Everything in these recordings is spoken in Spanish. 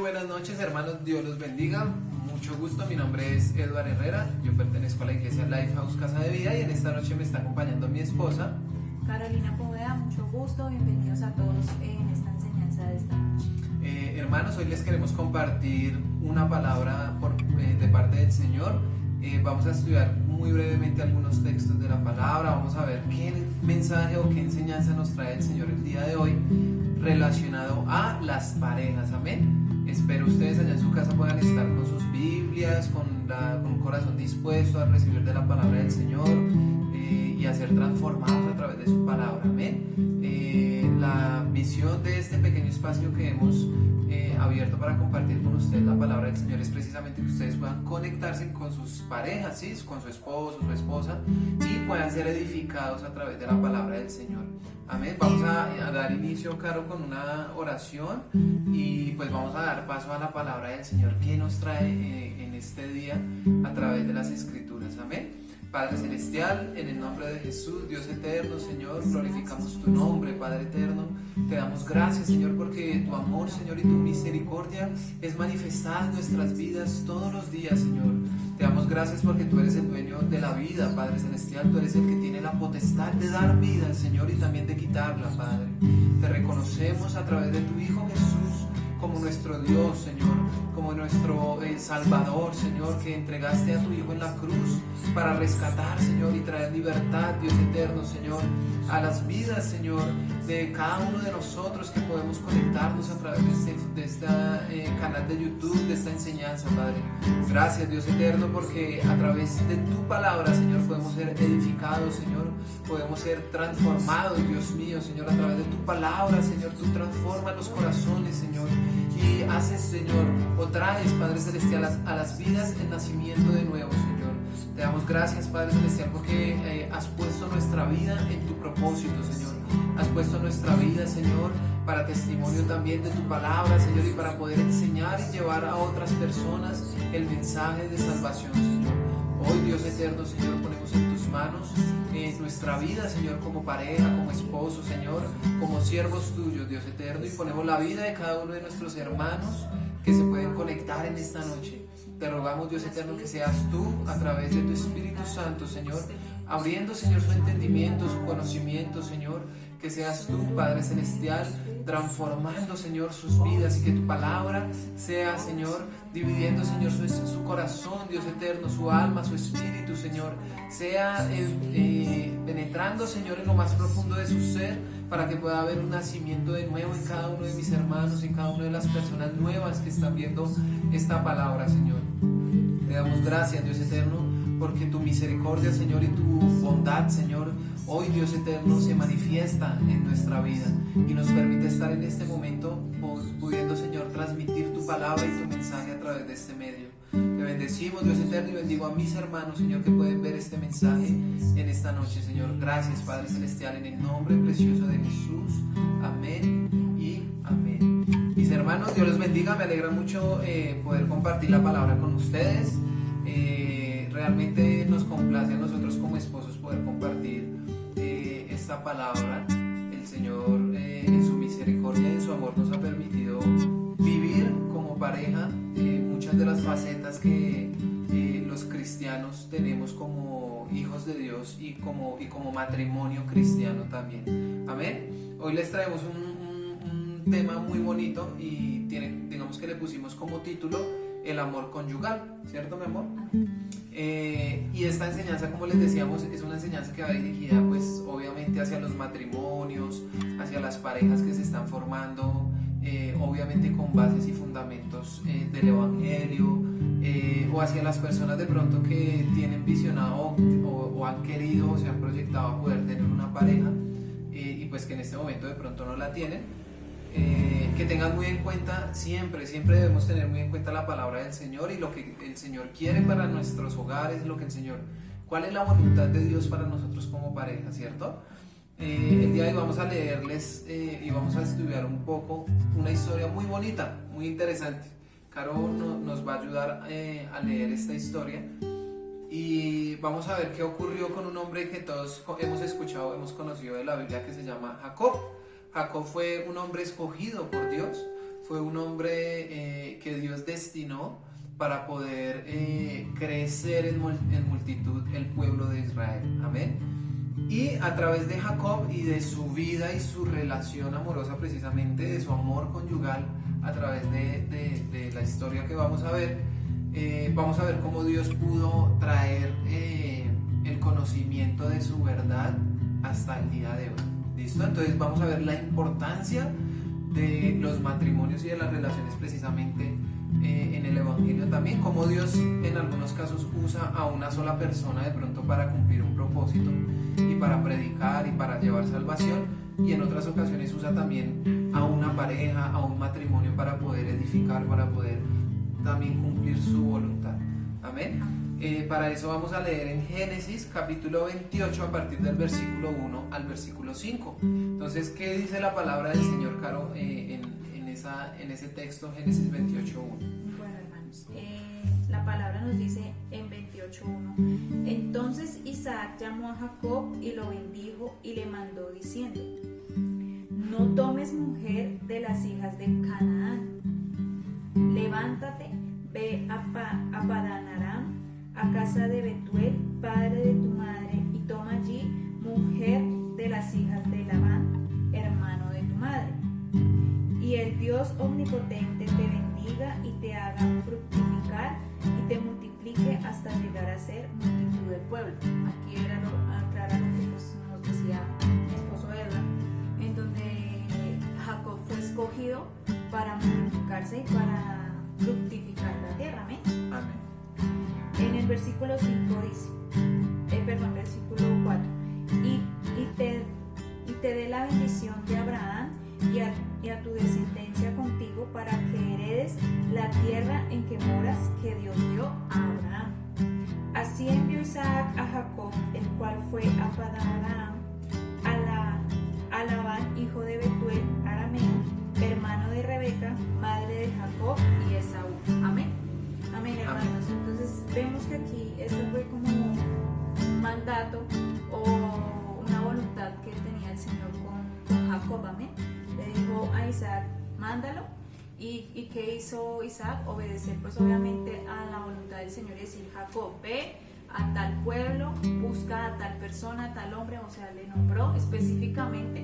buenas noches, hermanos, Dios los bendiga. Mucho gusto, mi nombre es Eduardo Herrera, yo pertenezco a la iglesia Lifehouse Casa de Vida y en esta noche me está acompañando mi esposa Carolina Poveda. Mucho gusto, bienvenidos a todos en esta enseñanza de esta noche. Hermanos, hoy les queremos compartir una palabra de parte del Señor. Vamos a estudiar muy brevemente algunos textos de la palabra, vamos a ver qué mensaje o qué enseñanza nos trae el Señor el día de hoy relacionado a las parejas, amén. Espero ustedes allá en su casa puedan estar con sus Biblias, con un corazón dispuesto a recibir de la palabra del Señor y a ser transformados a través de su palabra, amén. La visión de este pequeño espacio que hemos abierto para compartir con ustedes la palabra del Señor es precisamente que ustedes puedan conectarse con sus parejas, ¿sí? Con su esposo, su esposa, y puedan ser edificados a través de la palabra del Señor. Amén. Vamos a dar inicio, Caro, con una oración y pues vamos a dar paso a la palabra del Señor que nos trae en este día a través de las Escrituras. Amén. Padre Celestial, en el nombre de Jesús, Dios eterno, Señor, glorificamos tu nombre, Padre eterno. Te damos gracias, Señor, porque tu amor, Señor, y tu misericordia es manifestada en nuestras vidas todos los días, Señor. Te damos gracias porque tú eres el dueño de la vida, Padre Celestial. Tú eres el que tiene la potestad de dar vida, Señor, y también de quitarla, Padre. Te reconocemos a través de tu Hijo Jesús como nuestro Dios, Señor, como nuestro Salvador, Señor, que entregaste a tu Hijo en la cruz para rescatar, Señor, y traer libertad, Dios eterno, Señor, a las vidas, Señor, de cada uno de nosotros que podemos conectarnos a través de este canal de YouTube, de esta enseñanza, Padre. Gracias, Dios eterno, porque a través de tu palabra, Señor, podemos ser edificados, Señor, podemos ser transformados, Dios mío, Señor, a través de tu palabra, Señor. Tú transformas los corazones, Señor, y haces, Señor, o traes, Padre Celestial, a las vidas el nacimiento de nuevo, Señor. Te damos gracias, Padre Celestial, porque has puesto nuestra vida en tu propósito, Señor. Has puesto nuestra vida, Señor, para testimonio también de tu palabra, Señor, y para poder enseñar y llevar a otras personas el mensaje de salvación, Señor. Hoy, Dios eterno, Señor, ponemos en tus manos nuestra vida, Señor, como pareja, como esposo, Señor, como siervos tuyos, Dios eterno, y ponemos la vida de cada uno de nuestros hermanos que se pueden conectar en esta noche. Te rogamos, Dios eterno, que seas tú a través de tu Espíritu Santo, Señor, abriendo, Señor, su entendimiento, su conocimiento, Señor, que seas tú, Padre Celestial, transformando, Señor, sus vidas y que tu palabra sea, Señor, dividiendo, Señor, su corazón, Dios eterno, su alma, su espíritu, Señor, sea penetrando, Señor, en lo más profundo de su ser, para que pueda haber un nacimiento de nuevo en cada uno de mis hermanos, en cada una de las personas nuevas que están viendo esta palabra, Señor. Te damos gracias, Dios eterno, porque tu misericordia, Señor, y tu bondad, Señor, hoy, Dios eterno, se manifiesta en nuestra vida y nos permite estar en este momento pudiendo, Señor, transmitir tu palabra y tu mensaje a través de este medio. Te bendecimos, Dios eterno, y bendigo a mis hermanos, Señor, que pueden ver este mensaje en esta noche, Señor. Gracias, Padre Celestial, en el nombre precioso de Jesús. Amén y amén. Mis hermanos, Dios los bendiga. Me alegra mucho poder compartir la palabra con ustedes. Realmente nos complace a nosotros como esposos poder compartir esta palabra. El Señor en su misericordia y en su amor nos ha permitido vivir como pareja muchas de las facetas que los cristianos tenemos como hijos de Dios y como matrimonio cristiano también. Amén. Hoy les traemos un tema muy bonito y digamos que le pusimos como título el amor conyugal, ¿cierto, mi amor? Y esta enseñanza, como les decíamos, es una enseñanza que va dirigida pues obviamente hacia los matrimonios, hacia las parejas que se están formando, obviamente con bases y fundamentos del evangelio, o hacia las personas de pronto que tienen visionado o han querido o se han proyectado a poder tener una pareja y pues que en este momento de pronto no la tienen. Que tengan muy en cuenta, siempre debemos tener muy en cuenta la palabra del Señor y lo que el Señor quiere para nuestros hogares, cuál es la voluntad de Dios para nosotros como pareja, ¿cierto? El día de hoy vamos a leerles y vamos a estudiar un poco una historia muy bonita, muy interesante. Caro nos va a ayudar a leer esta historia y vamos a ver qué ocurrió con un hombre que todos hemos escuchado, hemos conocido de la Biblia, que se llama Jacob. Jacob fue un hombre escogido por Dios, fue un hombre destinó para poder crecer en multitud el pueblo de Israel. Amén. Y a través de Jacob y de su vida y su relación amorosa, precisamente de su amor conyugal, a través de la historia que vamos a ver cómo Dios pudo traer el conocimiento de su verdad hasta el día de hoy. ¿Listo? Entonces vamos a ver la importancia de los matrimonios y de las relaciones precisamente en el Evangelio también, cómo Dios en algunos casos usa a una sola persona de pronto para cumplir un propósito y para predicar y para llevar salvación, y en otras ocasiones usa también a una pareja, a un matrimonio para poder edificar, para poder también cumplir su voluntad. Amén. Para eso vamos a leer en Génesis capítulo 28 a partir del versículo 1 al versículo 5. Entonces, ¿qué dice la palabra del Señor, Caro, en ese texto, Génesis 28:1? Bueno, hermanos, la palabra nos dice en 28:1: entonces Isaac llamó a Jacob y lo bendijo y le mandó diciendo: no tomes mujer de las hijas de Canaán. Levántate, ve a Padán Aram, a casa de Betuel, padre de tu madre, y toma allí mujer de las hijas de Labán, hermano de tu madre. Y el Dios omnipotente te bendiga y te haga fructificar y te multiplique hasta llegar a ser multitud del pueblo. Aquí era aclarar lo que nos decía mi esposo Edward, en donde Jacob fue escogido para multiplicarse y para fructificar la tierra. Amén. Amén. En el versículo 5 dice, versículo 4, y te dé la bendición de Abraham y a tu descendencia contigo, para que heredes la tierra en que moras, que Dios dio a Abraham. Así envió Isaac a Jacob, el cual fue a Padán Aram, a Labán, hijo de Betuel, arameo, hermano de Rebeca, madre de Jacob y Esaú. Amén. Amén, hermanos. Entonces vemos que aquí esto fue como un mandato o una voluntad que tenía el Señor con Jacob. Amén. Le dijo a Isaac, mándalo. ¿Y qué hizo Isaac? Obedecer pues obviamente a la voluntad del Señor y decir: Jacob, ve a tal pueblo, busca a tal persona, a tal hombre. O sea, le nombró específicamente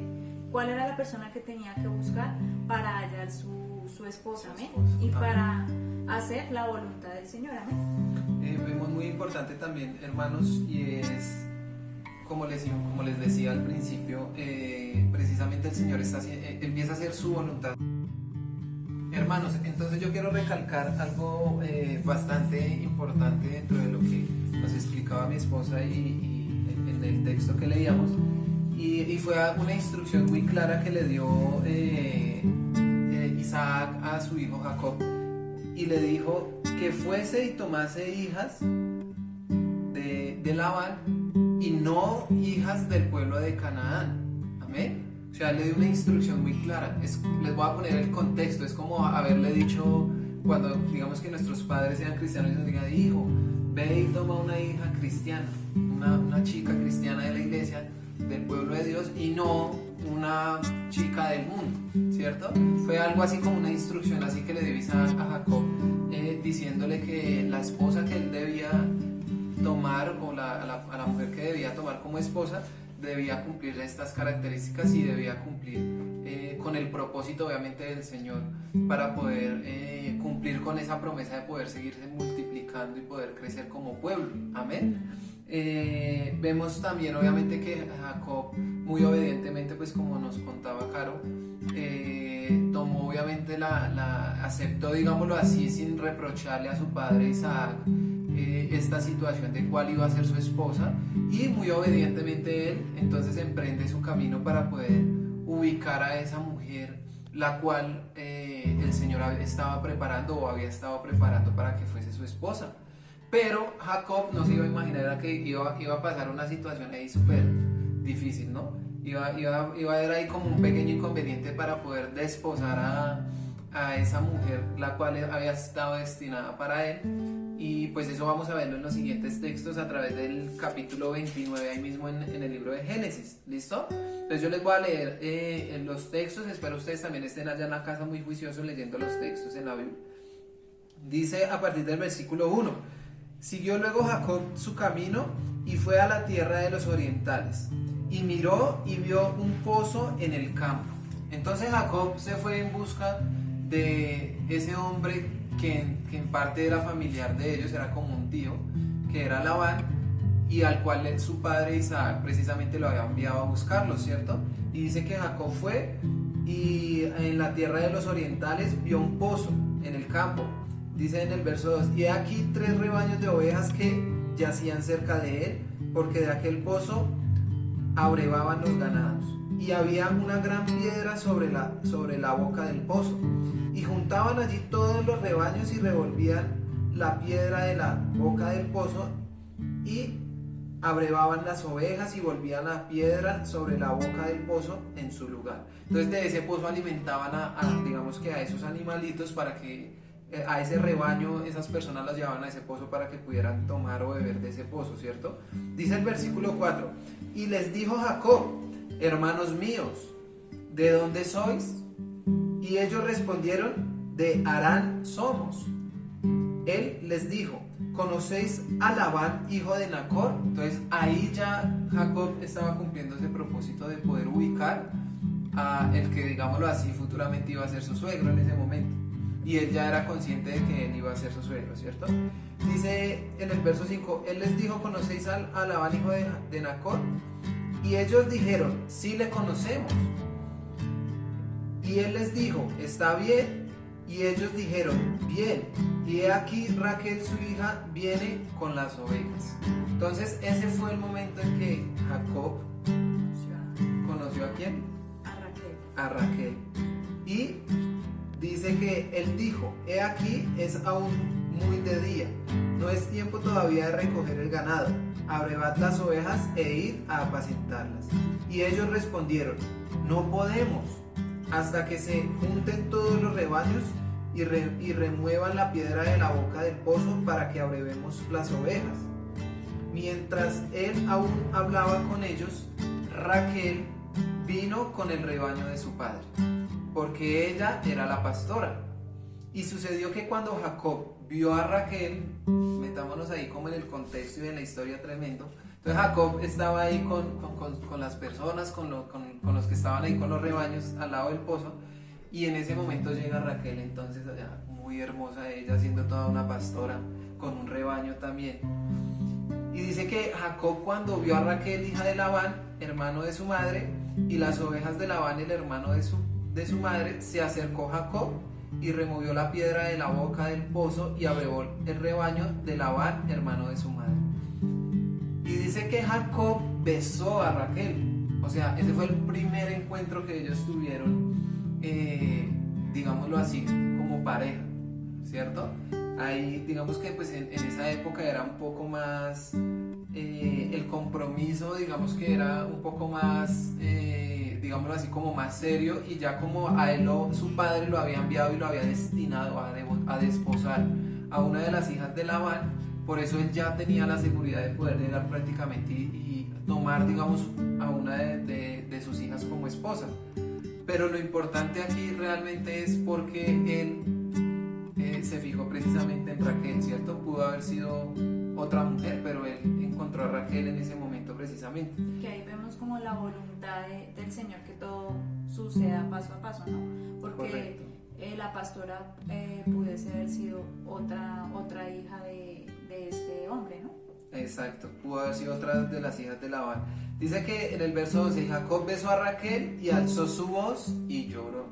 cuál era la persona que tenía que buscar para hallar su esposa, amén, y para hacer la voluntad del Señor, amén. Vemos muy importante también, hermanos, y es como les decía al principio, precisamente el Señor empieza a hacer su voluntad. Hermanos, entonces yo quiero recalcar algo bastante importante dentro de lo que nos explicaba mi esposa y en el texto que leíamos, y fue una instrucción muy clara que le dio Isaac a su hijo Jacob, y le dijo que fuese y tomase hijas de Labán y no hijas del pueblo de Canaán. Amén. O sea, le dio una instrucción muy clara. Les voy a poner el contexto. Es como haberle dicho, cuando digamos que nuestros padres sean cristianos y nos digan: hijo, ve y toma una hija cristiana, una chica cristiana de la iglesia, del pueblo de Dios, y no una chica del mundo, ¿cierto? Fue algo así como una instrucción así que le dio Isaac a Jacob, diciéndole que la esposa que él debía tomar, o a la mujer que debía tomar como esposa, debía cumplir estas características y debía cumplir con el propósito obviamente del Señor, para poder cumplir con esa promesa de poder seguirse multiplicando y poder crecer como pueblo. Amén. Vemos también obviamente que Jacob, muy obedientemente, pues como nos contaba Caro, tomó obviamente aceptó, digámoslo así, sin reprocharle a su padre Isaac esta situación de cuál iba a ser su esposa, y muy obedientemente él entonces emprende su camino para poder ubicar a esa mujer, la cual el Señor estaba preparando o había estado preparando para que fuese su esposa. Pero Jacob no se iba a imaginar que iba a pasar una situación ahí súper difícil, ¿no? Iba a haber ahí como un pequeño inconveniente para poder desposar a esa mujer, la cual había estado destinada para él. Y pues eso vamos a verlo en los siguientes textos a través del capítulo 29, ahí mismo en el libro de Génesis. ¿Listo? Entonces yo les voy a leer en los textos. Espero ustedes también estén allá en la casa muy juiciosos leyendo los textos en la Biblia. Dice a partir del versículo 1: siguió luego Jacob su camino y fue a la tierra de los orientales, y miró y vio un pozo en el campo. Entonces Jacob se fue en busca de ese hombre que en parte era familiar de ellos, era como un tío, que era Labán, y al cual su padre Isaac precisamente lo había enviado a buscarlo, ¿cierto? Y dice que Jacob fue y en la tierra de los orientales vio un pozo en el campo. Dice en el verso 2: y aquí 3 rebaños de ovejas que yacían cerca de él, porque de aquel pozo abrevaban los ganados. Y había una gran piedra sobre la boca del pozo. Y juntaban allí todos los rebaños y revolvían la piedra de la boca del pozo y abrevaban las ovejas y volvían la piedra sobre la boca del pozo en su lugar. Entonces de ese pozo alimentaban digamos que a esos animalitos, para que a ese rebaño esas personas las llevaban a ese pozo para que pudieran tomar o beber de ese pozo, ¿cierto? Dice el versículo 4: y les dijo Jacob: hermanos míos, ¿de dónde sois? Y ellos respondieron: de Harán somos. Él les dijo: ¿conocéis a Labán, hijo de Nacor? Entonces ahí ya Jacob estaba cumpliendo ese propósito de poder ubicar a el que, digámoslo así, futuramente iba a ser su suegro en ese momento. Y él ya era consciente de que él iba a ser su suegro, ¿cierto? Dice en el verso 5: él les dijo: ¿conocéis a Labán, hijo de Nacor? Y ellos dijeron: sí, le conocemos. Y él les dijo: está bien. Y ellos dijeron: bien. Y he aquí Raquel, su hija, viene con las ovejas. Entonces ese fue el momento en que Jacob conoció a ¿quién? A Raquel. Y dice que él dijo: he aquí, es aún muy de día, no es tiempo todavía de recoger el ganado, abrevad las ovejas e id a apacentarlas. Y ellos respondieron: no podemos, hasta que se junten todos los rebaños y remuevan la piedra de la boca del pozo para que abrevemos las ovejas. Mientras él aún hablaba con ellos, Raquel vino con el rebaño de su padre, porque ella era la pastora. Y sucedió que cuando Jacob vio a Raquel, metámonos ahí como en el contexto y en la historia tremendo. Entonces Jacob estaba ahí con las personas, con los que estaban ahí con los rebaños al lado del pozo, y en ese momento llega Raquel, entonces allá, muy hermosa ella, siendo toda una pastora, con un rebaño también. Y dice que Jacob, cuando vio a Raquel, hija de Labán, hermano de su madre, y las ovejas de Labán, el hermano de su madre, se acercó Jacob y removió la piedra de la boca del pozo y abrevó el rebaño de Labán, hermano de su madre. Y dice que Jacob besó a Raquel. O sea, ese fue el primer encuentro que ellos tuvieron, digámoslo así, como pareja, ¿cierto? Ahí, digamos que pues en esa época era un poco más, el compromiso, digamos que era un poco más, digámoslo así, como más serio, y ya como a él su padre lo había enviado y lo había destinado a desposar a una de las hijas de Labán. Por eso él ya tenía la seguridad de poder llegar prácticamente y tomar, digamos, a una de sus hijas como esposa. Pero lo importante aquí realmente es porque él se fijó precisamente en Raquel, ¿cierto? Pudo haber sido otra mujer, pero él encontró a Raquel en ese momento precisamente. Que ahí vemos como la voluntad del Señor, que todo suceda paso a paso, ¿no? Porque la pastora pudiese haber sido otra hija de este hombre, ¿no? Exacto, pudo haber sido otra de las hijas de Labán. Dice que en el verso 12, Jacob besó a Raquel y alzó su voz y lloró.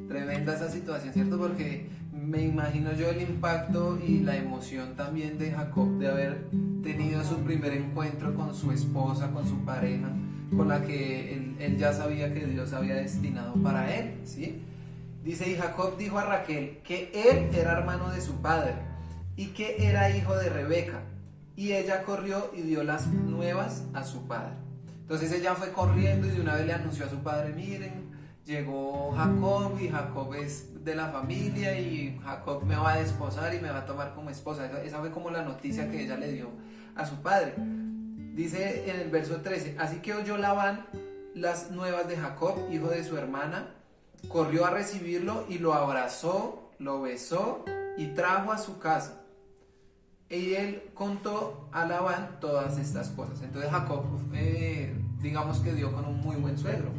Tremenda esa situación, ¿cierto? Porque me imagino yo el impacto y la emoción también de Jacob de haber tenido su primer encuentro con su esposa, con su pareja, con la que él ya sabía que Dios había destinado para él, ¿sí? Dice: y Jacob dijo a Raquel que él era hermano de su padre y que era hijo de Rebeca, y ella corrió y dio las nuevas a su padre. Entonces ella fue corriendo y de una vez le anunció a su padre: miren, llegó Jacob, y Jacob es de la familia, y Jacob me va a desposar y me va a tomar como esposa. Esa fue como la noticia que ella le dio a su padre. Dice en el verso 13: así que oyó Labán las nuevas de Jacob, hijo de su hermana, corrió a recibirlo y lo abrazó, lo besó y trajo a su casa. Y él contó a Labán todas estas cosas. Entonces Jacob, digamos que dio con un muy buen suegro,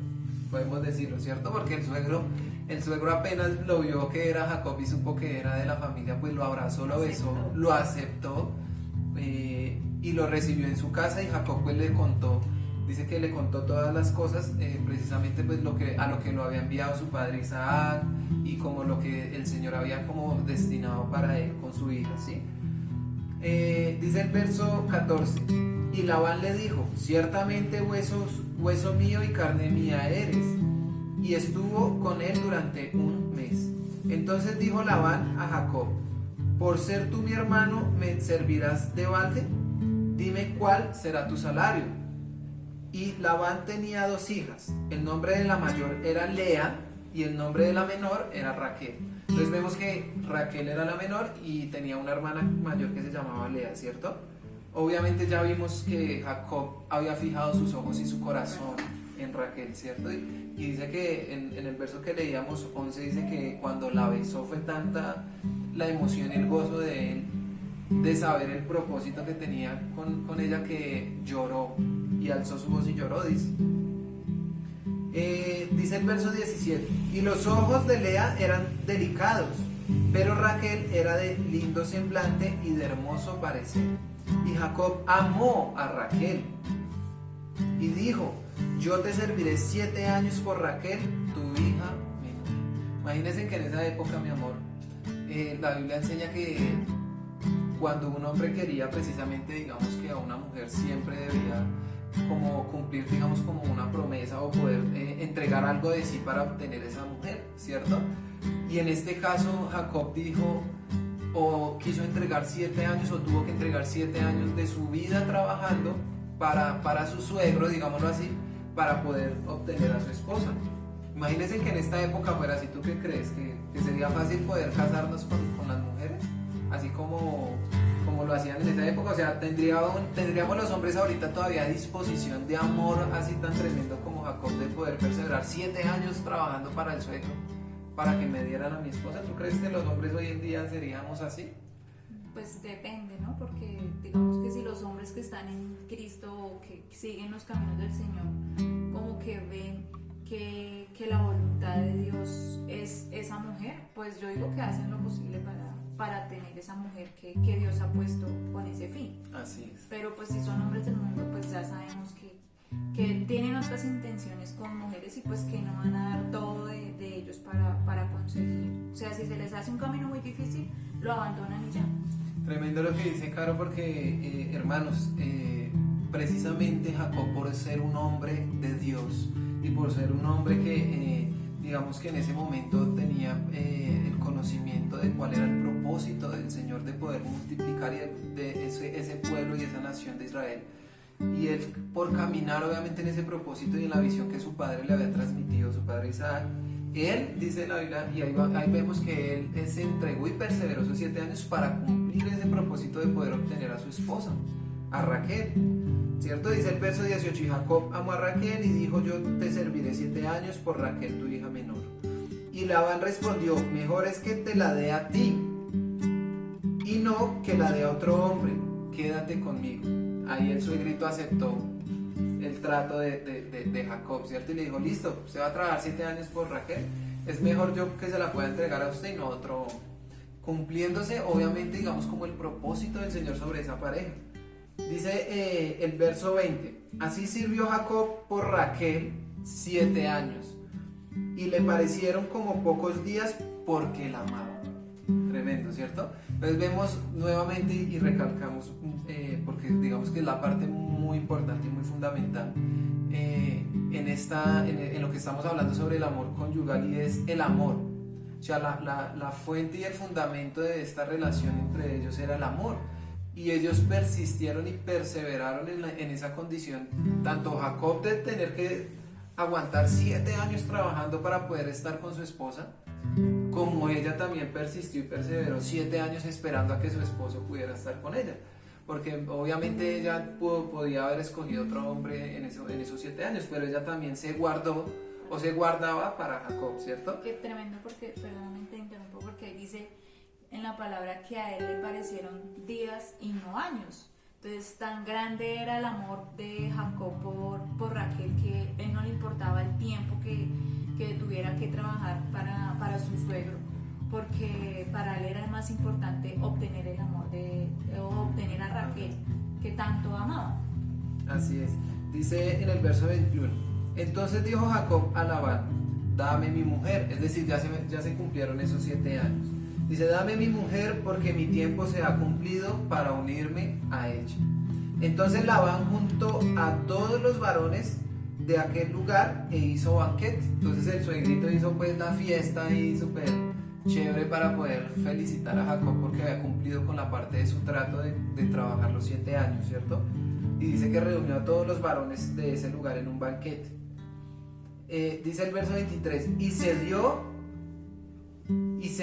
podemos decirlo, ¿cierto? Porque el suegro apenas lo vio que era Jacob y supo que era de la familia, pues lo abrazó, lo besó, lo aceptó, y lo recibió en su casa. Y Jacob pues le contó, dice que le contó todas las cosas, precisamente pues a lo que lo había enviado su padre Isaac, y como lo que el Señor había como destinado para él con su hija, ¿sí? Dice el verso 14: y Labán le dijo: ciertamente hueso mío y carne mía eres. Y estuvo con él durante un mes. Entonces dijo Labán a Jacob: por ser tú mi hermano, ¿me servirás de balde? Dime cuál será tu salario. Y Labán tenía 2 hijas. El nombre de la mayor era Lea y el nombre de la menor era Raquel. Entonces vemos que Raquel era la menor y tenía una hermana mayor que se llamaba Lea, ¿cierto? Obviamente ya vimos que Jacob había fijado sus ojos y su corazón en Raquel, ¿cierto? Y dice que en el verso que leíamos 11 dice que cuando la besó fue tanta la emoción y el gozo de él de saber el propósito que tenía con ella, que lloró y alzó su voz y lloró, dice. Dice el verso 17: y los ojos de Lea eran delicados, pero Raquel era de lindo semblante y de hermoso parecer. Y Jacob amó a Raquel y dijo: yo te serviré 7 años por Raquel, tu hija menor. Imagínense que en esa época, mi amor, la Biblia enseña que cuando un hombre quería precisamente, digamos que a una mujer, siempre debía como cumplir, digamos, como una promesa o poder entregar algo de sí para obtener esa mujer, ¿cierto? Y en este caso Jacob dijo, o quiso entregar 7 años, o tuvo que entregar 7 años de su vida trabajando para su suegro, digámoslo así, para poder obtener a su esposa. Imagínense que en esta época fuera así. ¿Tú qué crees? ¿Que sería fácil poder casarnos con las mujeres? Así como lo hacían en esa época. O sea, tendríamos los hombres ahorita todavía a disposición de amor así tan tremendo como Jacob, de poder perseverar 7 años trabajando para el suegro, para que me dieran a mi esposa. ¿Tú crees que los hombres hoy en día seríamos así? Pues depende, ¿no? Porque digamos que si los hombres que están en Cristo o que siguen los caminos del Señor, como que ven que la voluntad de Dios es esa mujer, pues yo digo que hacen lo posible para tener esa mujer que Dios ha puesto con ese fin. Así es. Pero pues si son hombres del mundo, pues ya sabemos que tienen otras intenciones con mujeres y pues que no van a dar todo de ellos para conseguir. O sea, si se les hace un camino muy difícil, lo abandonan y ya. Tremendo lo que dice Caro, porque hermanos, precisamente Jacob, por ser un hombre de Dios y por ser un hombre que digamos que en ese momento tenía el conocimiento de cuál era el propósito del Señor de poder multiplicar de ese pueblo y esa nación de Israel, y él, por caminar obviamente en ese propósito y en la visión que su padre le había transmitido, su padre Isaac, él, dice la Biblia, y ahí vemos que él se entregó y perseveró esos 7 años para cumplir ese propósito de poder obtener a su esposa, a Raquel, ¿cierto? Dice el verso 18: y Jacob amó a Raquel y dijo: yo te serviré 7 años por Raquel, tu hija menor. Y Labán respondió: mejor es que te la dé a ti y no que la dé a otro hombre, quédate conmigo. Ahí el suegrito aceptó el trato de Jacob, ¿cierto? Y le dijo: listo, usted va a trabajar 7 años por Raquel, es mejor yo que se la pueda entregar a usted y no a otro hombre, cumpliéndose obviamente, digamos, como el propósito del Señor sobre esa pareja. Dice el verso 20: así sirvió Jacob por Raquel 7 años y le parecieron como pocos días porque la amaba. Tremendo, ¿cierto? Entonces vemos nuevamente y recalcamos, porque digamos que es la parte muy importante y muy fundamental en lo que estamos hablando sobre el amor conyugal, y es el amor. O sea, la fuente y el fundamento de esta relación entre ellos era el amor, y ellos persistieron y perseveraron en esa condición, tanto Jacob de tener que aguantar 7 años trabajando para poder estar con su esposa, como ella también persistió y perseveró 7 años esperando a que su esposo pudiera estar con ella, porque obviamente ella podía haber escogido otro hombre en esos 7 años, pero ella también se guardó o se guardaba para Jacob, ¿cierto? Qué tremendo, porque, perdóname, te interrumpo, porque dice en la palabra que a él le parecieron días y no años. Entonces, tan grande era el amor de Jacob por Raquel que él no le importaba el tiempo que tuviera que trabajar para su suegro, porque para él era más importante obtener el amor obtener a Raquel, que tanto amaba. Así es. Dice en el verso 21, entonces dijo Jacob a Labán, dame mi mujer, es decir, ya se cumplieron esos 7 años. Dice, dame mi mujer porque mi tiempo se ha cumplido para unirme a ella. Entonces Labán juntó a todos los varones de aquel lugar e hizo banquete. Entonces el suegrito hizo pues la fiesta ahí súper chévere para poder felicitar a Jacob porque había cumplido con la parte de su trato de trabajar los 7 años, ¿cierto? Y dice que reunió a todos los varones de ese lugar en un banquete. Dice el verso 23, y se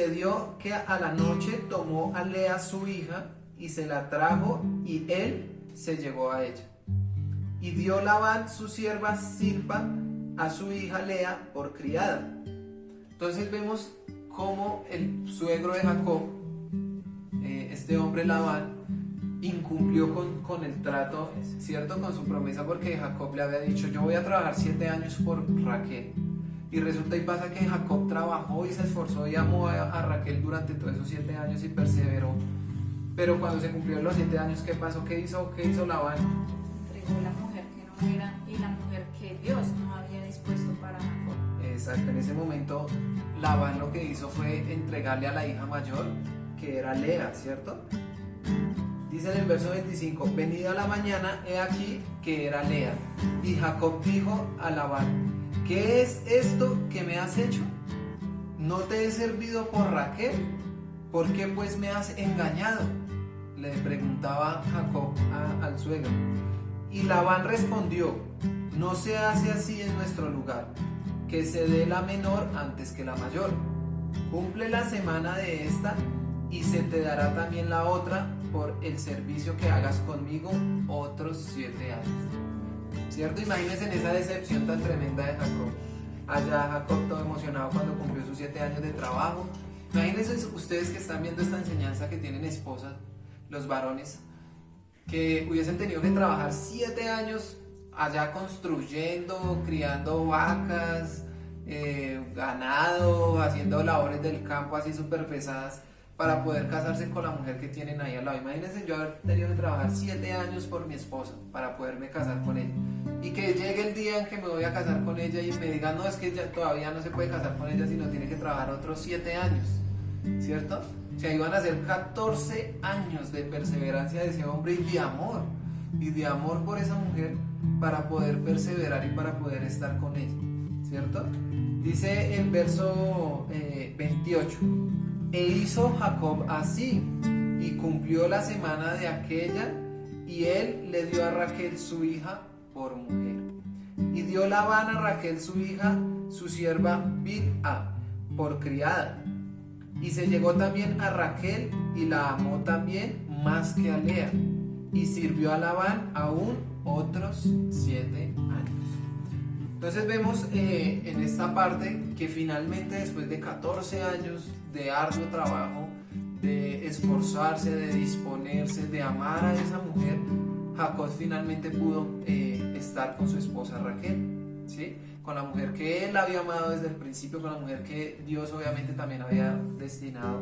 dio que a la noche tomó a Lea su hija y se la trajo y él se llegó a ella. Y dio Labán su sierva Zilpa a su hija Lea por criada. Entonces vemos cómo el suegro de Jacob, este hombre Labán, incumplió con el trato, ¿cierto? Con su promesa, porque Jacob le había dicho, yo voy a trabajar 7 años por Raquel. Y resulta y pasa que Jacob trabajó y se esforzó y amó a Raquel durante todos esos 7 años y perseveró. Pero cuando se cumplieron los 7 años, ¿qué pasó? ¿Qué hizo Labán? Entregó la mujer que no era y la mujer que Dios no había dispuesto para Jacob. Exacto, en ese momento Labán lo que hizo fue entregarle a la hija mayor, que era Lea, ¿cierto? Dice en el verso 25, venida la mañana, he aquí que era Lea. Y Jacob dijo a Labán, ¿qué es esto que me has hecho? ¿No te he servido por Raquel? ¿Por qué pues me has engañado? Le preguntaba Jacob al suegro. Y Labán respondió, no se hace así en nuestro lugar, que se dé la menor antes que la mayor. Cumple la semana de esta y se te dará también la otra por el servicio que hagas conmigo otros 7 años. ¿Cierto? Imagínense en esa decepción tan tremenda de Jacob. Allá Jacob todo emocionado cuando cumplió sus 7 años de trabajo. Imagínense ustedes que están viendo esta enseñanza, que tienen esposas, los varones, que hubiesen tenido que trabajar 7 años allá construyendo, criando vacas, ganado, haciendo labores del campo así súper pesadas para poder casarse con la mujer que tienen ahí al lado. Imagínense yo haber tenido que trabajar 7 años por mi esposa para poderme casar con ella, y que llegue el día en que me voy a casar con ella y me digan, no, es que ella todavía no se puede casar con ella, sino tiene que trabajar otros 7 años, ¿cierto? O sea, iban a ser 14 años de perseverancia de ese hombre y de amor por esa mujer para poder perseverar y para poder estar con ella, ¿cierto? Dice el verso 28, e hizo Jacob así y cumplió la semana de aquella y él le dio a Raquel su hija por mujer. Y dio Labán a Raquel su hija, su sierva Bilha, por criada. Y se llegó también a Raquel y la amó también más que a Lea. Y sirvió a Labán aún otros 7 años. Entonces vemos en esta parte que finalmente después de 14 años de arduo trabajo, de esforzarse, de disponerse, de amar a esa mujer, Jacob finalmente pudo estar con su esposa Raquel, ¿sí? Con la mujer que él había amado desde el principio, con la mujer que Dios obviamente también había destinado.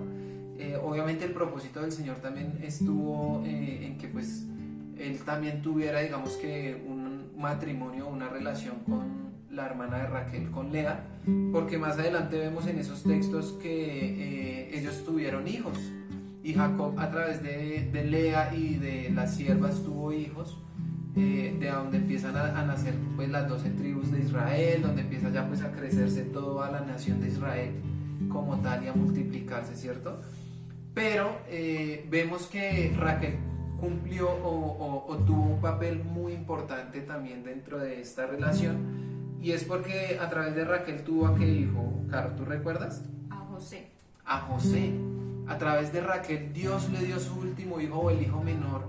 Obviamente el propósito del Señor también estuvo en que pues él también tuviera, digamos que un matrimonio, una relación con la hermana de Raquel, con Lea, porque más adelante vemos en esos textos que ellos tuvieron hijos, y Jacob a través de Lea y de las siervas tuvo hijos, de donde empiezan a nacer pues las 12 tribus de Israel, donde empieza ya pues a crecerse toda la nación de Israel como tal y a multiplicarse, ¿cierto? Pero vemos que Raquel cumplió o tuvo un papel muy importante también dentro de esta relación, y es porque a través de Raquel tuvo a qué hijo, Caro, ¿tú recuerdas? A José. A José. A través de Raquel Dios le dio su último hijo, o el hijo menor,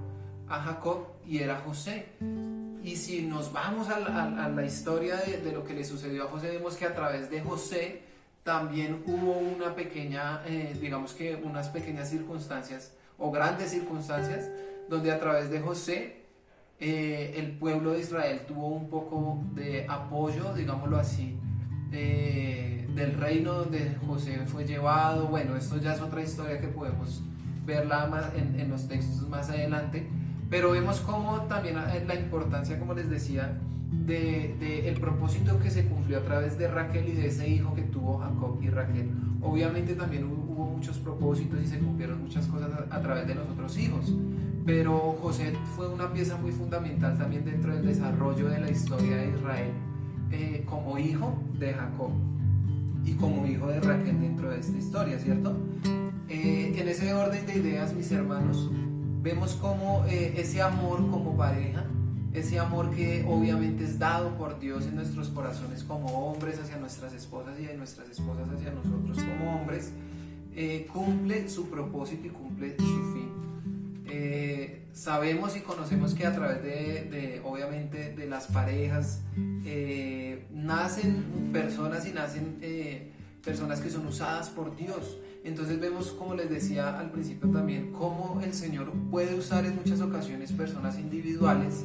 a Jacob, y era José. Y si nos vamos a la historia de lo que le sucedió a José, vemos que a través de José también hubo una pequeña, digamos que unas pequeñas circunstancias o grandes circunstancias donde a través de José el pueblo de Israel tuvo un poco de apoyo, digámoslo así, del reino donde José fue llevado. Bueno, esto ya es otra historia que podemos verla más en los textos más adelante, pero vemos como también la importancia, como les decía, de el propósito que se cumplió a través de Raquel y de ese hijo que tuvo Jacob y Raquel. Obviamente también hubo muchos propósitos y se cumplieron muchas cosas a través de los otros hijos, pero José fue una pieza muy fundamental también dentro del desarrollo de la historia de Israel, como hijo de Jacob y como hijo de Raquel dentro de esta historia, ¿cierto? En ese orden de ideas, mis hermanos, vemos como ese amor como pareja, ese amor que obviamente es dado por Dios en nuestros corazones como hombres hacia nuestras esposas y de nuestras esposas hacia nosotros como hombres, cumple su propósito y cumple su fin. Sabemos y conocemos que a través obviamente de las parejas nacen personas y nacen personas que son usadas por Dios. Entonces vemos, como les decía al principio también, cómo el Señor puede usar en muchas ocasiones personas individuales.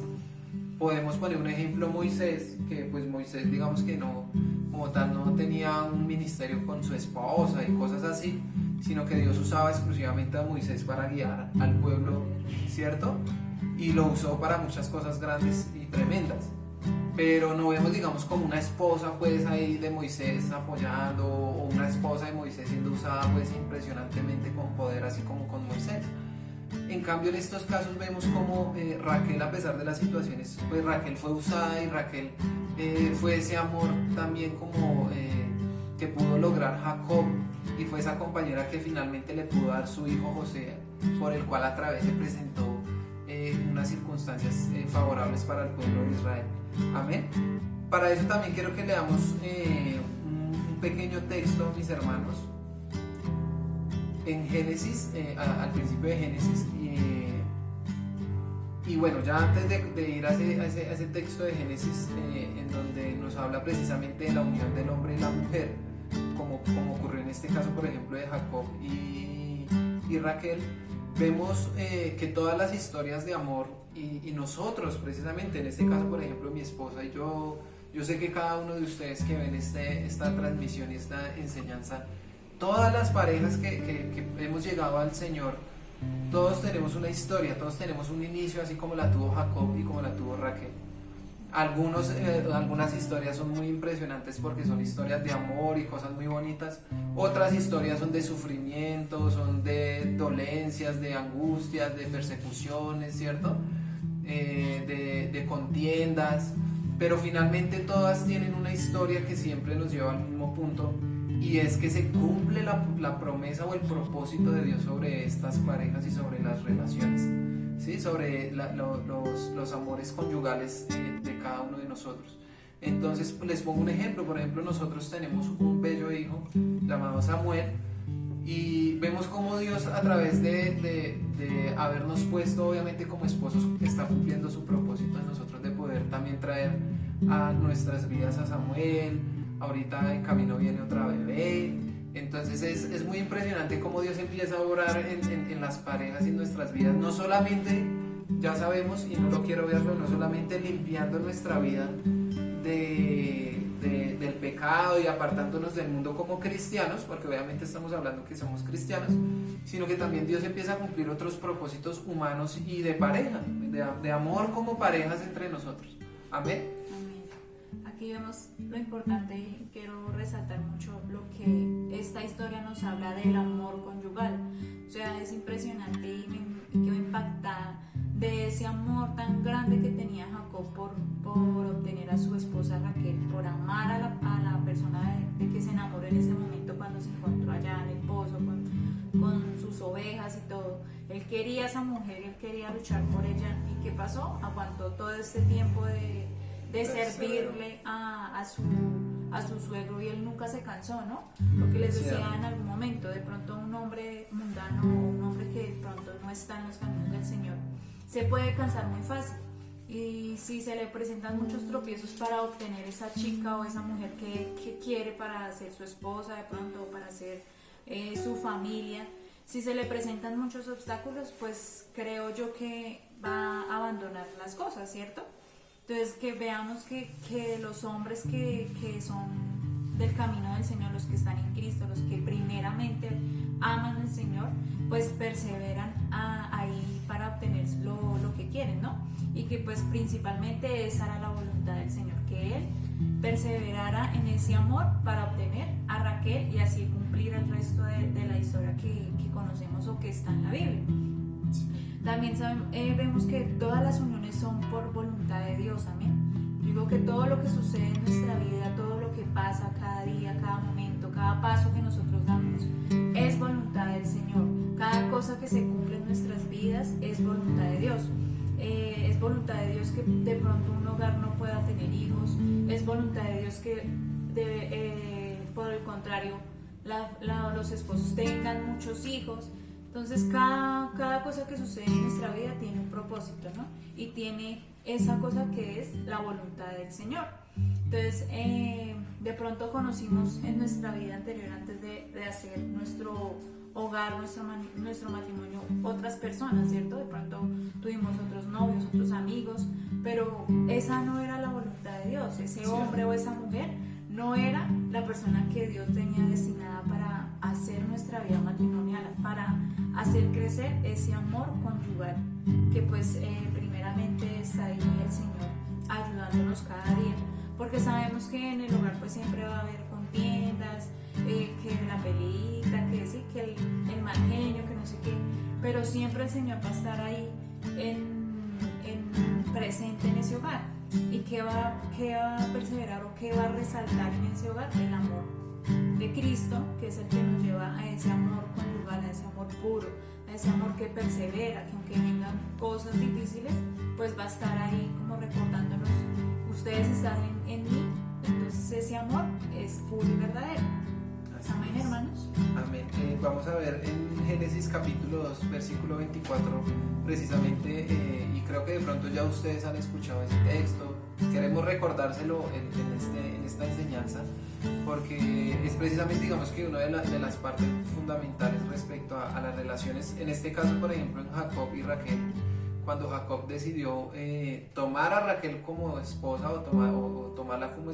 Podemos poner un ejemplo, Moisés, que pues Moisés, digamos que no, como tal, no tenía un ministerio con su esposa y cosas así, sino que Dios usaba exclusivamente a Moisés para guiar al pueblo, ¿cierto? Y lo usó para muchas cosas grandes y tremendas. Pero no vemos, digamos, como una esposa pues ahí de Moisés apoyando, o una esposa de Moisés siendo usada pues impresionantemente con poder, así como con Moisés. En cambio, en estos casos vemos como Raquel, a pesar de las situaciones, pues Raquel fue usada, y Raquel fue ese amor también como que pudo lograr Jacob, y fue esa compañera que finalmente le pudo dar su hijo José, por el cual a través se presentó unas circunstancias favorables para el pueblo de Israel. Amén. Para eso también quiero que leamos un pequeño texto, mis hermanos, en Génesis, al principio de Génesis, y bueno, ya antes de ir a ese texto de Génesis, en donde nos habla precisamente de la unión del hombre y la mujer, como ocurrió en este caso, por ejemplo, de Jacob y Raquel, vemos que todas las historias de amor, y nosotros precisamente, en este caso, por ejemplo, mi esposa y yo sé que cada uno de ustedes que ven esta transmisión y esta enseñanza, todas las parejas que hemos llegado al Señor, todos tenemos una historia, todos tenemos un inicio, así como la tuvo Jacob y como la tuvo Raquel. Algunas historias son muy impresionantes porque son historias de amor y cosas muy bonitas. Otras historias son de sufrimiento, son de dolencias, de angustias, de persecuciones, ¿cierto? De contiendas. Pero finalmente todas tienen una historia que siempre nos lleva al mismo punto, y es que se cumple la promesa o el propósito de Dios sobre estas parejas y sobre las relaciones, ¿sí? Sobre los amores conyugales de cada uno de nosotros. Entonces les pongo un ejemplo. Por ejemplo, nosotros tenemos un bello hijo llamado Samuel, y vemos cómo Dios, a través de habernos puesto obviamente como esposos, está cumpliendo su propósito en nosotros de poder también traer a nuestras vidas a Samuel. Ahorita en camino viene otra bebé. Entonces es muy impresionante cómo Dios empieza a obrar en las parejas y en nuestras vidas. No solamente, ya sabemos, y no lo quiero verlo, no solamente limpiando nuestra vida del pecado y apartándonos del mundo como cristianos, porque obviamente estamos hablando que somos cristianos, sino que también Dios empieza a cumplir otros propósitos humanos y de pareja, de amor como parejas entre nosotros. Amén. Aquí vemos lo importante, y quiero resaltar mucho lo que esta historia nos habla del amor conyugal. O sea, es impresionante, y me quedo impactada de ese amor tan grande que tenía Jacob por obtener a su esposa Raquel, por amar a la persona de que se enamoró en ese momento cuando se encontró allá en el pozo con sus ovejas y todo. Él quería a esa mujer, él quería luchar por ella. ¿Y qué pasó? Aguantó todo este tiempo de servirle a su suegro, y él nunca se cansó, ¿no? Lo que les decía en algún momento, de pronto un hombre mundano, un hombre que de pronto no está en los caminos del Señor, se puede cansar muy fácil. Y si se le presentan muchos tropiezos para obtener esa chica o esa mujer que quiere para ser su esposa de pronto, o para ser su familia, si se le presentan muchos obstáculos, pues creo yo que va a abandonar las cosas, ¿cierto? Entonces que veamos que los hombres que son del camino del Señor, los que están en Cristo, los que primeramente aman al Señor, pues perseveran ahí para obtener lo que quieren, ¿no? Y que pues principalmente esa era la voluntad del Señor, que Él perseverara en ese amor para obtener a Raquel y así cumplir el resto de la historia que conocemos o que está en la Biblia. También vemos que todas las uniones son por voluntad de Dios, amén. Digo que todo lo que sucede en nuestra vida, todo lo que pasa cada día, cada momento, cada paso que nosotros damos, es voluntad del Señor. Cada cosa que se cumple en nuestras vidas es voluntad de Dios. Es voluntad de Dios que de pronto un hogar no pueda tener hijos, es voluntad de Dios que por el contrario los esposos tengan muchos hijos. Entonces cada cosa que sucede en nuestra vida tiene un propósito, ¿no? Y tiene esa cosa que es la voluntad del Señor. Entonces de pronto conocimos en nuestra vida anterior, antes de hacer nuestro hogar, nuestro matrimonio, otras personas, ¿cierto? De pronto tuvimos otros novios, otros amigos, pero esa no era la voluntad de Dios. Ese hombre o esa mujer no era la persona que Dios tenía destinada para hacer nuestra vida matrimonial, para hacer crecer ese amor conyugal, que pues primeramente está ahí el Señor ayudándonos cada día, porque sabemos que en el hogar pues siempre va a haber contiendas, que la pelita, que sí, que el mal genio, que no sé qué, pero siempre el Señor va a estar ahí presente en ese hogar. ¿Y qué va a perseverar o qué va a resaltar en ese hogar? El amor de Cristo, que es el que nos lleva a ese amor conyugal, a ese amor puro, a ese amor que persevera, que aunque vengan cosas difíciles, pues va a estar ahí como recordándonos, ustedes están en mí, entonces ese amor es puro y verdadero. Amén, hermanos. Amén. Vamos a ver en Génesis capítulo 2, versículo 24, precisamente, y creo que de pronto ya ustedes han escuchado ese texto. Queremos recordárselo en esta enseñanza, porque es precisamente, digamos, que una de las partes fundamentales respecto a las relaciones, en este caso, por ejemplo, en Jacob y Raquel. Cuando Jacob decidió tomar a Raquel como esposa o tomarla como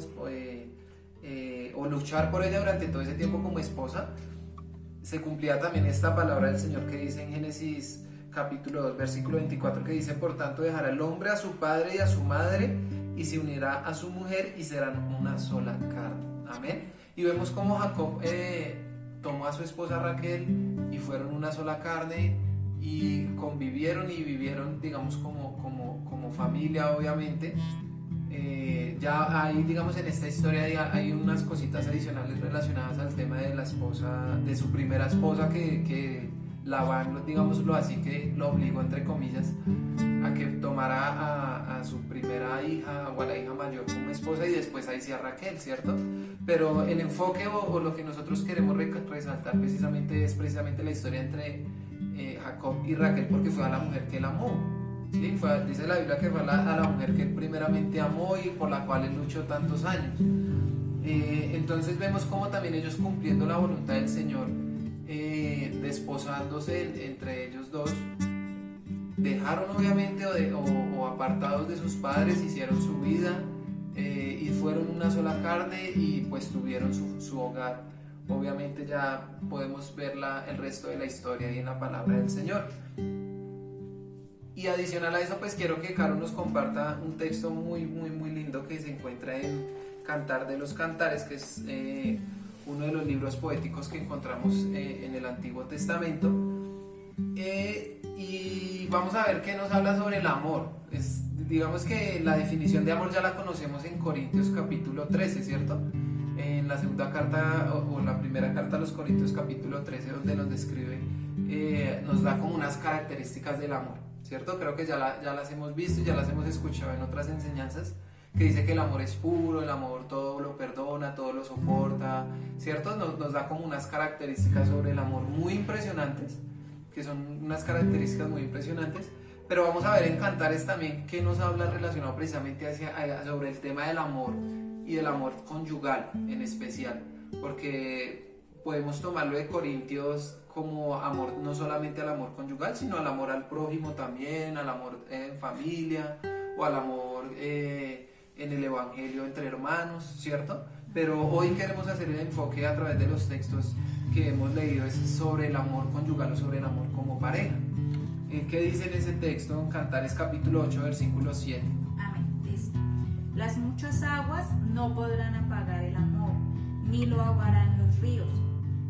o luchar por ella durante todo ese tiempo como esposa, se cumplía también esta palabra del Señor que dice en Génesis capítulo 2, versículo 24, que dice: por tanto dejará el hombre a su padre y a su madre y se unirá a su mujer y serán una sola carne. Amén. Y vemos cómo Jacob tomó a su esposa Raquel y fueron una sola carne y convivieron y vivieron, digamos, como familia, obviamente. Ya hay, digamos, en esta historia hay unas cositas adicionales relacionadas al tema de la esposa, de su primera esposa, que Labán, digámoslo así, que lo obligó, entre comillas, a que tomara a su primera hija o a la hija mayor como esposa, y después ahí sí a Raquel, ¿cierto? Pero el enfoque o lo que nosotros queremos resaltar precisamente es precisamente la historia entre Jacob y Raquel, porque fue a la mujer que él amó. Sí, dice la Biblia que fue a la mujer que él primeramente amó y por la cual él luchó tantos años. Entonces vemos cómo también ellos, cumpliendo la voluntad del Señor, desposándose entre ellos dos, dejaron obviamente o apartados de sus padres, hicieron su vida y fueron una sola carne y pues tuvieron su hogar. Obviamente ya podemos ver el resto de la historia ahí en la palabra del Señor. Y adicional a eso, pues quiero que Caro nos comparta un texto muy, muy, muy lindo que se encuentra en Cantar de los Cantares, que es uno de los libros poéticos que encontramos en el Antiguo Testamento. Y vamos a ver qué nos habla sobre el amor. Digamos que la definición de amor ya la conocemos en Corintios capítulo 13, ¿cierto? En la segunda carta o la primera carta a los Corintios capítulo 13, donde nos describe, nos da como unas características del amor, ¿cierto? Creo que ya las hemos visto y ya las hemos escuchado en otras enseñanzas, que dice que el amor es puro, el amor todo lo perdona, todo lo soporta, ¿cierto? Nos da como unas características sobre el amor muy impresionantes, que son unas características muy impresionantes, Pero vamos a ver en Cantares también que nos habla relacionado precisamente sobre el tema del amor y del amor conyugal en especial, porque podemos tomarlo de Corintios como amor, no solamente al amor conyugal, sino al amor al prójimo también, al amor en familia o al amor en el evangelio entre hermanos, ¿cierto? Pero hoy queremos hacer el enfoque a través de los textos que hemos leído es sobre el amor conyugal o sobre el amor como pareja. ¿Qué dice en ese texto en Cantares capítulo 8 versículo 7? Amén. Dice: las muchas aguas no podrán apagar el amor, ni lo ahogarán los ríos.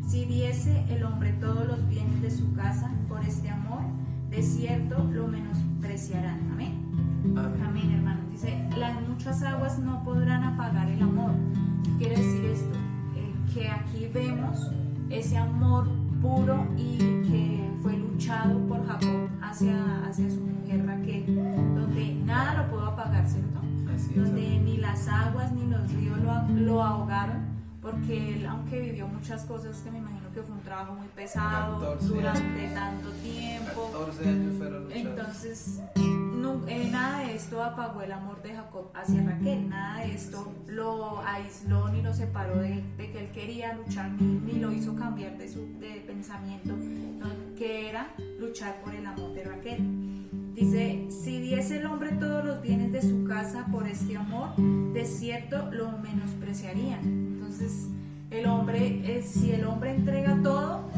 Si diese el hombre todos los bienes de su casa por este amor, de cierto lo menospreciarán. Amén. Amén. Amén, hermano. Dice: las muchas aguas no podrán apagar el amor. ¿Qué quiere decir esto? Que aquí vemos ese amor puro y que fue luchado por Jacob hacia su mujer Raquel, donde nada lo pudo apagar, ¿cierto? Así es, donde ni las aguas ni los ríos lo ahogaron, porque él, aunque vivió muchas cosas, que me imagino que fue un trabajo muy pesado 14 durante años. tanto tiempo, 14 años fueron luchados. entonces nada de esto apagó el amor de Jacob hacia Raquel, nada de esto lo aisló ni lo separó de que él quería luchar, ni lo hizo cambiar de pensamiento, ¿no? Que era luchar por el amor de Raquel. Dice: si diese el hombre todos los bienes de su casa por este amor, de cierto lo menospreciarían. Entonces el hombre, si el hombre entrega todo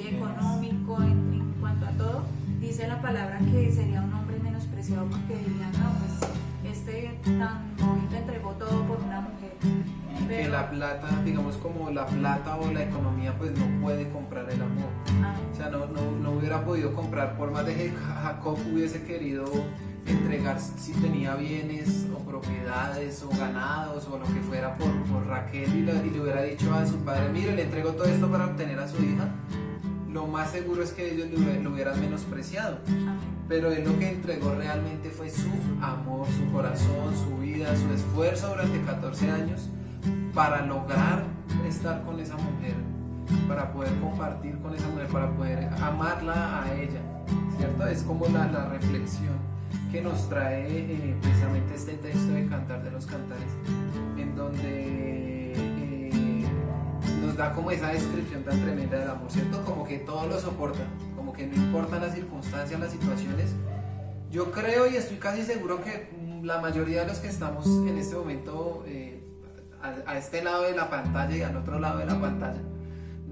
económico en cuanto a todo, dice la palabra que sería un hombre menospreciado, porque dirían: no, pues este tan bonito entregó todo por una mujer. Que la plata, digamos como la plata o la economía, pues no puede comprar el amor. O sea, no hubiera podido comprar, por más de que Jacob hubiese querido entregar, si tenía bienes o propiedades o ganados o lo que fuera por Raquel, y le hubiera dicho a su padre: mire, le entrego todo esto para obtener a su hija, lo más seguro es que ellos lo hubieran menospreciado. Pero él lo que entregó realmente fue su amor, su corazón, su vida, su esfuerzo durante 14 años para lograr estar con esa mujer, para poder compartir con esa mujer, para poder amarla a ella, ¿cierto? Es como la reflexión que nos trae precisamente este texto de Cantar de los Cantares, en donde nos da como esa descripción tan tremenda del amor, ¿cierto? Como que todo lo soporta, como que no importan las circunstancias, las situaciones. Yo creo y estoy casi seguro que la mayoría de los que estamos en este momento a este lado de la pantalla y al otro lado de la pantalla,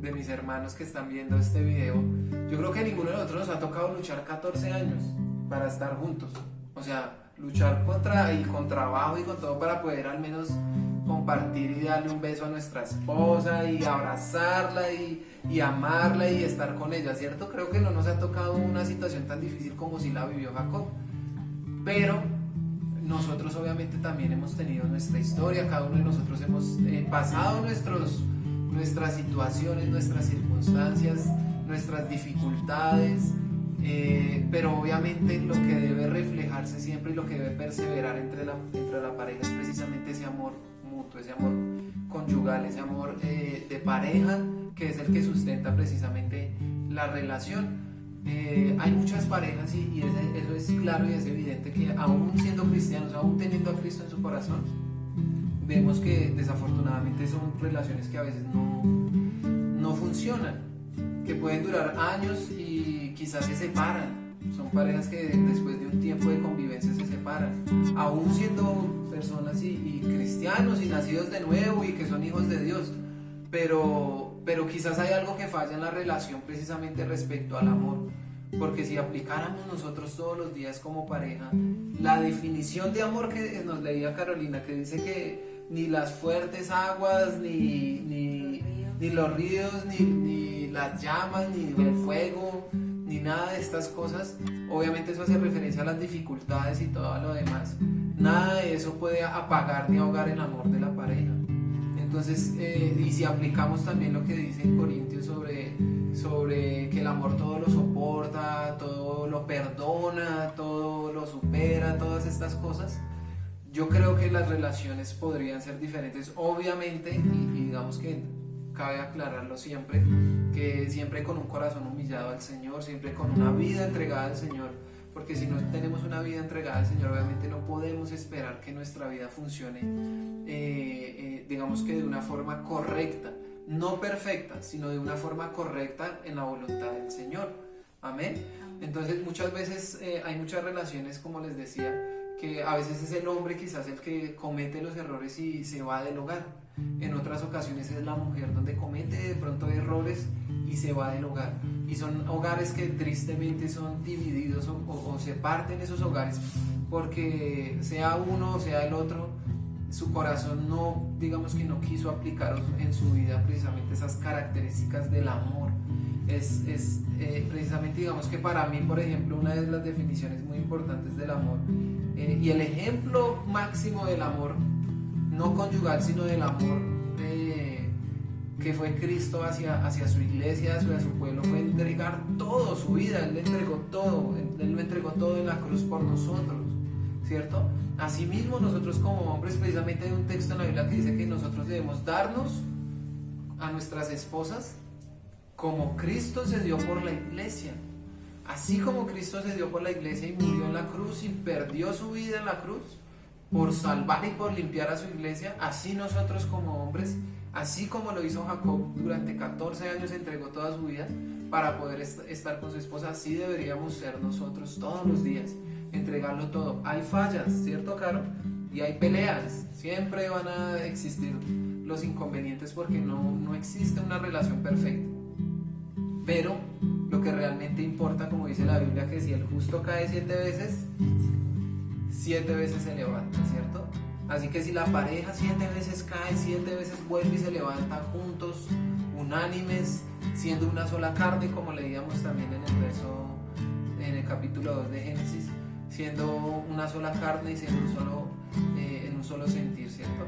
de mis hermanos que están viendo este video, yo creo que ninguno de nosotros nos ha tocado luchar 14 años para estar juntos. O sea, luchar con trabajo y con todo para poder al menos compartir y darle un beso a nuestra esposa y abrazarla y amarla y estar con ella, ¿cierto? Creo que no nos ha tocado una situación tan difícil como si la vivió Jacob. Pero nosotros obviamente también hemos tenido nuestra historia, cada uno de nosotros hemos pasado nuestras situaciones, nuestras circunstancias, nuestras dificultades, pero obviamente lo que debe reflejarse siempre y lo que debe perseverar entre la pareja es precisamente ese amor mutuo, ese amor conyugal, ese amor de pareja, que es el que sustenta precisamente la relación. Hay muchas parejas y eso es claro y es evidente que aún siendo cristianos, aún teniendo a Cristo en su corazón, vemos que desafortunadamente son relaciones que a veces no funcionan, que pueden durar años y quizás se separan. Son parejas que después de un tiempo de convivencia se separan, aún siendo personas y cristianos y nacidos de nuevo y que son hijos de Dios, pero quizás hay algo que falla en la relación precisamente respecto al amor, porque si aplicáramos nosotros todos los días como pareja la definición de amor que nos leía Carolina, que dice que ni las fuertes aguas, ni los ríos, ni las llamas, ni el fuego, ni nada de estas cosas, obviamente eso hace referencia a las dificultades y todo lo demás, nada de eso puede apagar ni ahogar el amor de la pareja. Entonces, y si aplicamos también lo que dice en Corintios sobre que el amor todo lo soporta, todo lo perdona, todo lo supera, todas estas cosas, yo creo que las relaciones podrían ser diferentes, obviamente, y digamos que cabe aclararlo siempre, que siempre con un corazón humillado al Señor, siempre con una vida entregada al Señor, porque si no tenemos una vida entregada al Señor, obviamente no podemos esperar que nuestra vida funcione, digamos que de una forma correcta, no perfecta, sino de una forma correcta en la voluntad del Señor. Amén. Entonces muchas veces hay muchas relaciones, como les decía, que a veces es el hombre quizás el que comete los errores y se va del hogar. En otras ocasiones es la mujer donde comete de pronto errores y se va del hogar. Y son hogares que tristemente son divididos o se parten esos hogares porque sea uno o sea el otro, su corazón no, digamos que no quiso aplicar en su vida precisamente esas características del amor. Precisamente, digamos que para mí, por ejemplo, una de las definiciones muy importantes del amor y el ejemplo máximo del amor, no conyugal, sino del amor que fue Cristo hacia su iglesia, hacia su pueblo, fue entregar todo, su vida. Él le entregó todo, Él lo entregó todo en la cruz por nosotros, ¿cierto? Asimismo, nosotros como hombres, precisamente hay un texto en la Biblia que dice que nosotros debemos darnos a nuestras esposas como Cristo se dio por la iglesia. Así como Cristo se dio por la iglesia y murió en la cruz y perdió su vida en la cruz por salvar y por limpiar a su iglesia, así nosotros como hombres, así como lo hizo Jacob durante 14 años, entregó toda su vida para poder estar con su esposa, así deberíamos ser nosotros todos los días, entregarlo todo. Hay fallas, ¿cierto, Caro? Y hay peleas, siempre van a existir los inconvenientes porque no existe una relación perfecta. Pero lo que realmente importa, como dice la Biblia, que si el justo cae 7 veces, 7 veces se levanta, ¿cierto? Así que si la pareja 7 veces cae, 7 veces vuelve y se levanta juntos, unánimes, siendo una sola carne, como leíamos también en el capítulo 2 de Génesis, siendo una sola carne y siendo en un solo sentir, ¿cierto?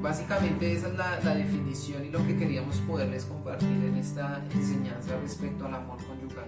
Básicamente esa es la definición y lo que queríamos poderles compartir en esta enseñanza respecto al amor conyugal.